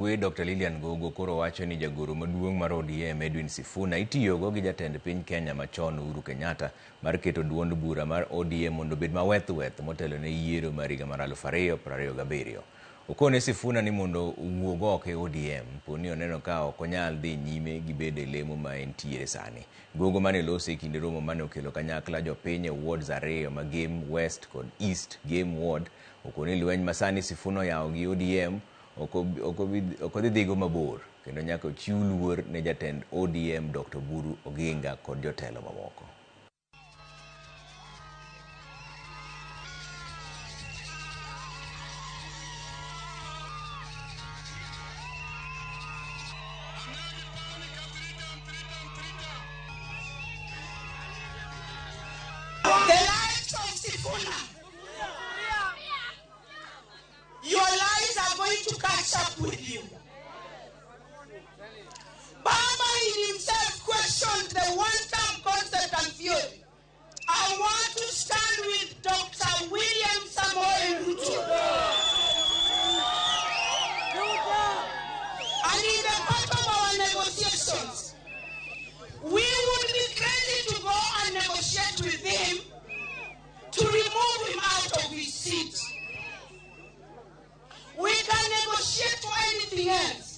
Dr. Lilian Gogo koro wacho ni jagoro maduong' mar ODM Edwin Sifuna itiyogo gi jatend piny Kenya machon Uhuru Kenyatta mar keto duond bura mar ODM mondo bed maweth motelo ne yiero mar higa mar 2027. Okone Sifuna ni mondo owuog oko e ODM poni oneno ka ok onyal dhi nyime gi bedo e lemo ma entiere sani. Gogo mane lose kinde romo mane okelo kanyakla jopiny e wards 2 ma Game West kod East Game Ward okone lweny masani Sifuna yawo gi ODM ok odhigo mabor kendo nyaka ochiw luor ne jatend ODM Dr. Buru Oginga kod jotelo mamoko. Your lies are going to catch up with you. Baba in himself questioned the one-term concept and theory. I want to stand with Dr. William Samoei Ruto. And in the part of our negotiations, we would be ready to go and negotiate with him to remove him out of his seat. We can negotiate for anything else.